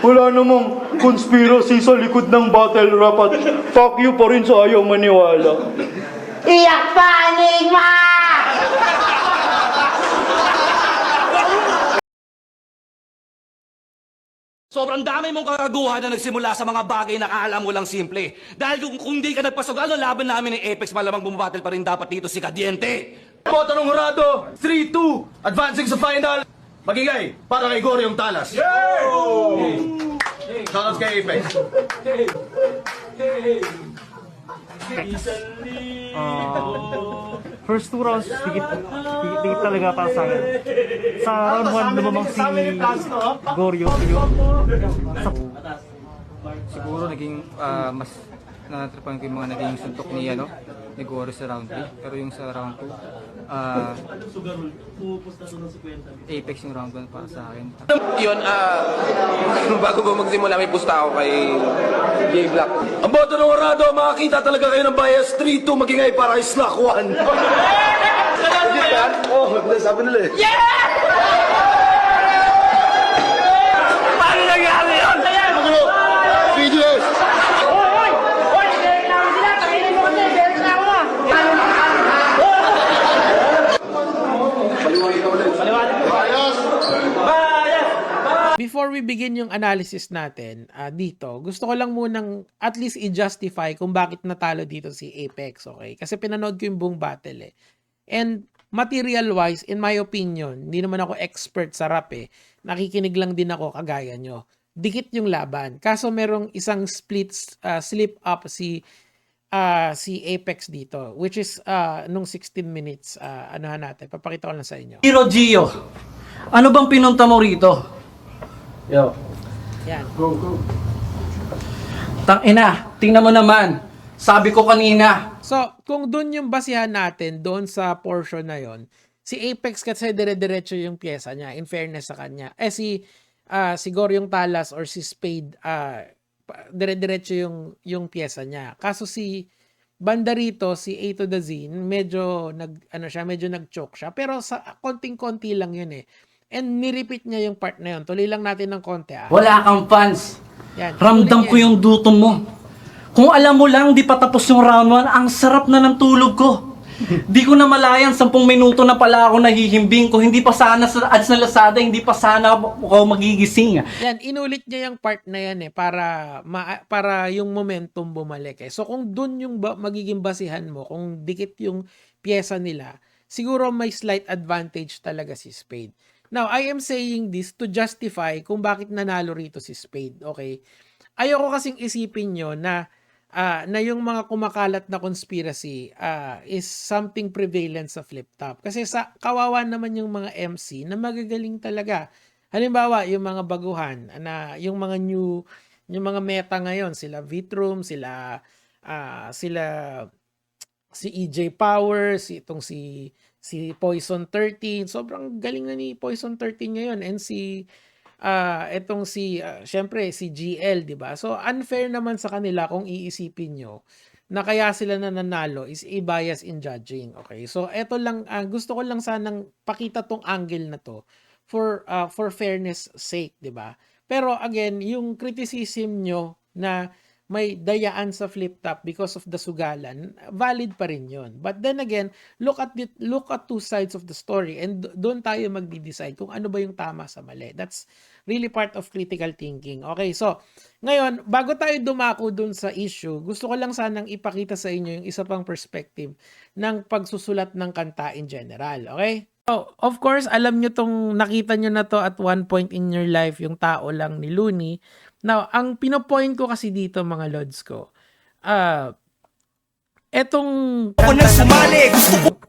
Wala namang conspiracy sa likod ng battle rap at fuck you pa rin sa ayaw maniwala. Iyak pa, Enigma! Sobrang dami mong kakaguhan na nagsimula sa mga bagay na akala mo lang simple. Dahil kung di ka nagpasugal ng laban namin ng Apex, malamang bumabattle pa rin dapat dito si Kadiente. Botanong Horado, 3-2, advancing sa final. Magingay, para kay Goryong Talas. Shoutouts kay Apex. First two rounds, dikit talaga para sa akin. Sa round 1, lumamang si Goryo. Siguro naging mas nanatripan ko yung mga naging suntok ni Goryo sa round 3. Pero yung sa round 2, Apex yung round 1 para sa akin. Yun, bago po magsimula, may pusta ako kay Jay Black. Ang Botanong Horado, makakita talaga kayo ng bias 3-2, magingay para kay Slack 1. Oh, sabi nila eh. Paano nangyari yun? PGS! Before we begin yung analysis natin dito, gusto ko lang munang at least i-justify kung bakit natalo dito si Apex, okay? Kasi pinanood ko yung buong battle eh. And material-wise, in my opinion, hindi naman ako expert sa rap eh. Nakikinig lang din ako kagaya nyo. Dikit yung laban. Kaso merong isang slip up si Apex dito, which is nung 16 minutes, anuhan natin. Papakita ko lang sa inyo. Hero Gio, ano bang pinunta mo rito? Yo. Yan. Tangina, tingnan mo naman. Sabi ko kanina. So, kung doon yung basihan natin, doon sa portion na yon, si Apex kasi dire-diretso yung pyesa niya, in fairness sa kanya. Si Goryong Talas or si Spade, dire-diretso yung pyesa niya. Kaso si banda rito, si A to the Z, medyo nag-choke siya. Pero sa konting-konti lang yun eh. And nirepeat niya yung part na yun. Tuloy lang natin ng konti Wala kang fans. Yan. Ramdam ko yung dutom mo. Kung alam mo lang, di pa tapos yung round 1, ang sarap na ng tulog ko. Di ko na malayan, 10 minuto na pala ako nahihimbing ko. Hindi pa sana sa ads na Lazada, hindi pa sana ako magigising. Yan, inulit niya yung part na yan eh para yung momentum bumalik eh. So kung dun yung magiging basihan mo, kung dikit yung pyesa nila, siguro may slight advantage talaga si Spade. Now, I am saying this to justify kung bakit nanalo rito si Spade, okay? Ayoko kasing isipin nyo na yung mga kumakalat na conspiracy is something prevalent sa flip top. Kasi sa kawawa naman yung mga MC na magagaling talaga. Halimbawa, yung mga baguhan, yung mga yung mga meta ngayon, sila Vitroom, sila si EJ Power, si Poison 13, sobrang galing na ni Poison 13 ngayon, and syempre si GL, 'di ba? So unfair naman sa kanila kung iisipin nyo na kaya sila nananalo is a bias in judging, okay? So eto lang, gusto ko lang sanang pakita tong angle na to for fairness sake, 'di ba? Pero again, yung criticism nyo na may dayaan sa flip top because of the sugalan, valid pa rin yun. But then again, look at two sides of the story and doon tayo magdi-decide kung ano ba yung tama sa mali. That's really part of critical thinking. Okay, so ngayon, bago tayo dumako doon sa issue, gusto ko lang sanang ipakita sa inyo yung isa pang perspective ng pagsusulat ng kanta in general. Okay? So, of course, alam nyo nakita nyo na to at one point in your life, yung tao lang ni Looney. Now, ang pinopoint ko kasi dito mga lods ko, etong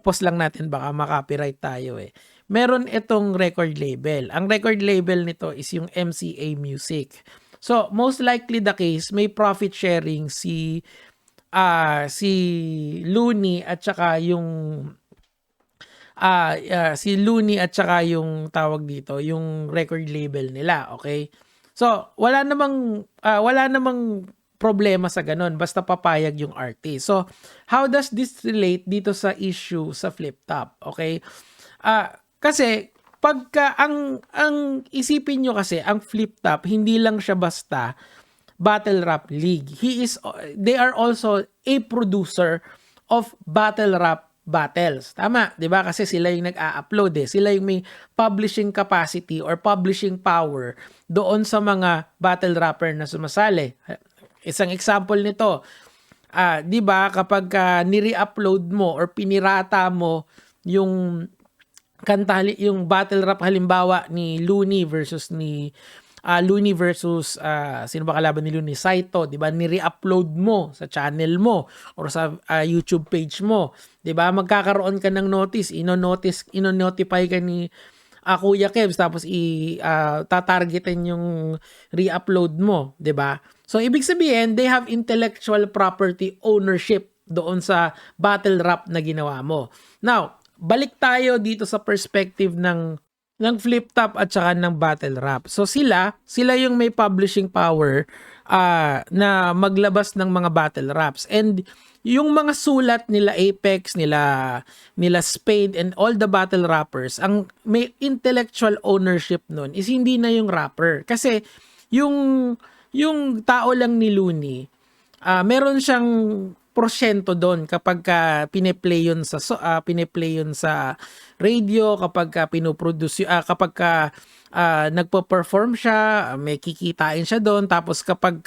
post lang natin baka makopyright tayo eh. Meron itong record label. Ang record label nito is yung MCA Music. So, most likely the case, may profit sharing si Looney at saka yung si Looney at saka yung tawag dito, yung record label nila, okay? So, wala namang problema sa ganun, basta papayag yung artist. So, how does this relate dito sa issue sa flip top, okay? Kasi pagka ang isipin nyo kasi, ang Flip Top, hindi lang siya basta Battle Rap League. They are also a producer of Battle Rap battles. Tama, 'di ba? Kasi sila yung nag-a-upload eh. Sila yung may publishing capacity or publishing power doon sa mga battle rapper na sumasali. Isang example nito, 'di ba, kapag ni-re-upload mo or pinirata mo yung kanta, yung battle rap halimbawa ni Looney versus sino ba kalaban ni Looney? Saito, 'di ba? Ni-re-upload mo sa channel mo or sa YouTube page mo, 'di ba? Magkakaroon ka ng notice, ino-notify ka ni Kuya Kebs, tapos tatargetin yung re-upload mo, 'di ba? So ibig sabihin, they have intellectual property ownership doon sa battle rap na ginawa mo. Now, balik tayo dito sa perspective ng Flip Top at saka ng battle rap. So sila yung may publishing power na maglabas ng mga battle raps. And yung mga sulat nila Apex, nila Spade and all the battle rappers, ang may intellectual ownership nun is hindi na yung rapper. Kasi yung tao lang ni Looney, meron siyang porsyento doon kapag pine-play yun sa radio, kapag pinoproduce, kapag nagpo-perform siya, may kikitain siya doon. Tapos kapag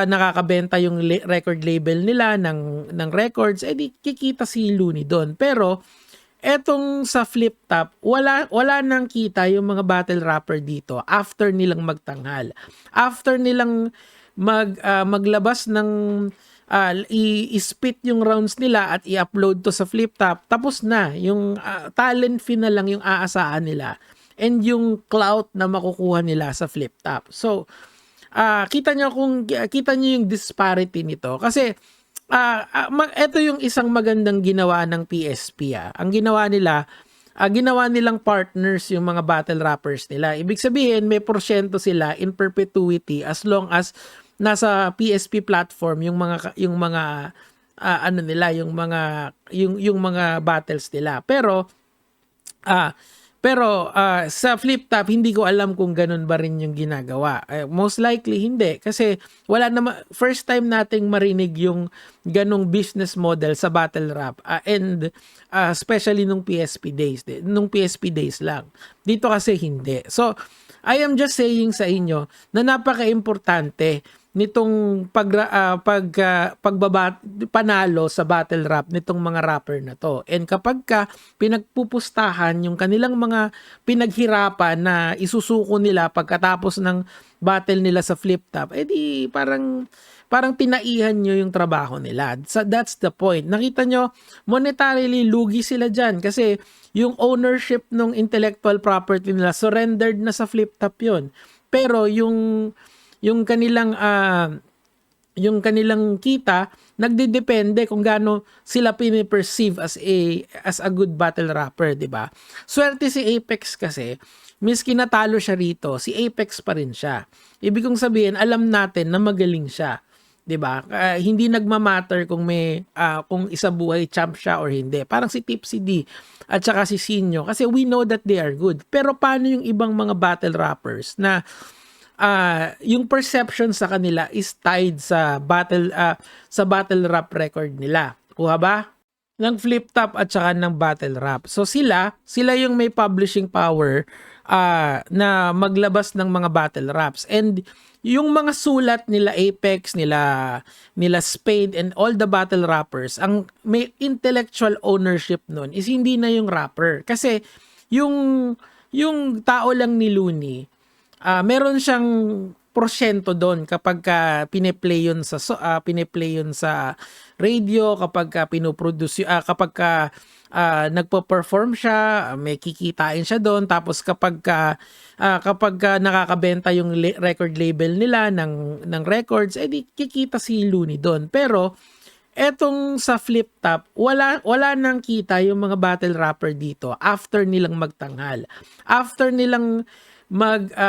nakakabenta yung record label nila ng records, di kikita si Looney doon. Pero etong sa Flip Top, wala nang kita yung mga battle rapper dito after nilang magtanghal. After nilang maglabas ng i-spit yung rounds nila at i-upload to sa Flip Top, tapos na yung talent fee na lang yung aasahan nila and yung clout na makukuha nila sa Flip Top. So kita nyo yung disparity nito kasi ito yung isang magandang ginawa ng PSP. Ang ginawa nilang partners yung mga battle rappers nila. Ibig sabihin may porsyento sila in perpetuity as long as nasa PSP platform yung mga battles nila. Pero sa Flip Top hindi ko alam kung ganun ba rin yung ginagawa. Most likely hindi kasi first time nating marinig yung ganung business model sa battle rap and especially nung PSP days lang. Dito kasi hindi. So I am just saying sa inyo na napaka-importante nitong panalo sa battle rap nitong mga rapper na to. And kapag pinagpupustahan yung kanilang mga pinaghirapan na isusuko nila pagkatapos ng battle nila sa Flip Top, di parang tinaihan nyo yung trabaho nila. So that's the point. Nakita nyo, monetarily lugi sila dyan kasi yung ownership ng intellectual property nila surrendered na sa Flip Top yun. Pero yung kanilang kita nagdedepende kung gaano sila pini-perceive as a good battle rapper, 'di ba? Swerte si Apex kasi, miski natalo siya rito, si Apex pa rin siya. Ibig kong sabihin, alam natin na magaling siya, 'di ba? Hindi nagma-matter kung kung isa buhay champ siya or hindi. Parang si Tipsy D at saka si Sinyo kasi we know that they are good. Pero paano yung ibang mga battle rappers na yung perception sa kanila is tied sa battle rap record nila. Kuha ba? Ng Flip Top at saka ng battle rap. So sila yung may publishing power na maglabas ng mga battle raps. And yung mga sulat nila Apex, nila Spade and all the battle rappers, ang may intellectual ownership nun is hindi na yung rapper. Kasi yung tao lang ni Looney, meron siyang porsyento doon kapag pine-play yun sa radio, kapag pinoproduce, kapag nagpo-perform siya, may kikitain siya doon. Tapos kapag nakakabenta yung record label nila ng records, di kikita si Looney doon. Pero etong sa Flip Top, wala nang kita yung mga battle rapper dito after nilang magtanghal. After nilang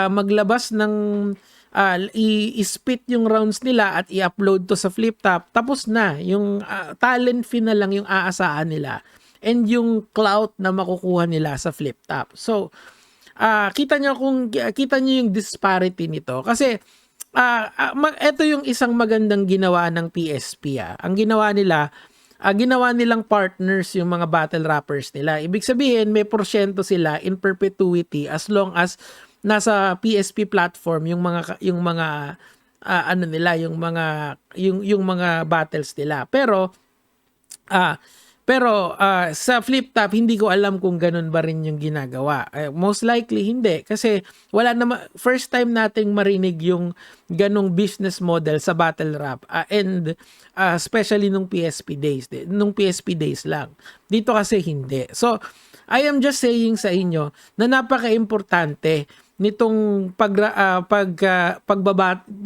maglabas ng i-spit yung rounds nila at i-upload to sa Flip Top, tapos na yung talent fee na lang yung aasahan nila and yung clout na makukuha nila sa flip top. So, kita nyo yung disparity nito kasi ito yung isang magandang ginawa ng PSP. Ang ginawa nilang partners yung mga battle rappers nila. Ibig sabihin may porsyento sila in perpetuity as long as nasa PSP platform yung mga battles nila. Pero sa flip top, hindi ko alam kung ganun ba rin yung ginagawa. Most likely hindi kasi first time nating marinig yung ganung business model sa battle rap and especially nung PSP days lang. Dito kasi hindi. So I am just saying sa inyo na napaka-importante nitong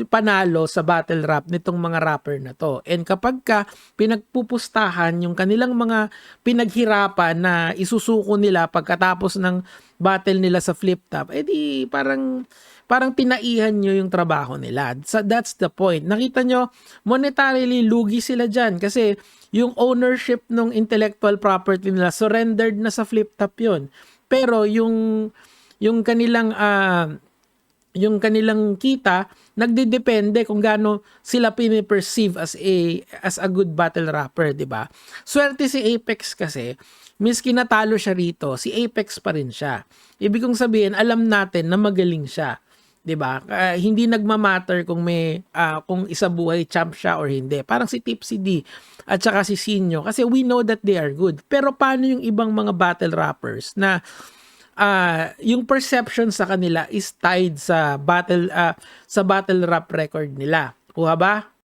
panalo sa battle rap nitong mga rapper na to. And kapag pinagpupustahan yung kanilang mga pinaghirapan na isusuko nila pagkatapos ng battle nila sa flip top, edi parang pinaihan nyo yung trabaho nila. So that's the point. Nakita nyo, monetarily lugi sila dyan kasi yung ownership ng intellectual property nila surrendered na sa flip top yun. Pero yung kanilang kita nagdedepende kung gaano sila pini-perceive as a good battle rapper, 'di ba? Swerte si Apex kasi, miski natalo siya rito, si Apex pa rin siya. Ibig kong sabihin, alam natin na magaling siya, 'di ba? Hindi nagma-matter kung kung isa buhay champ siya or hindi. Parang si Tipsy D at saka si Sinyo kasi we know that they are good. Pero paano yung ibang mga battle rappers na yung perception sa kanila is tied sa battle rap record nila. Kuha ba?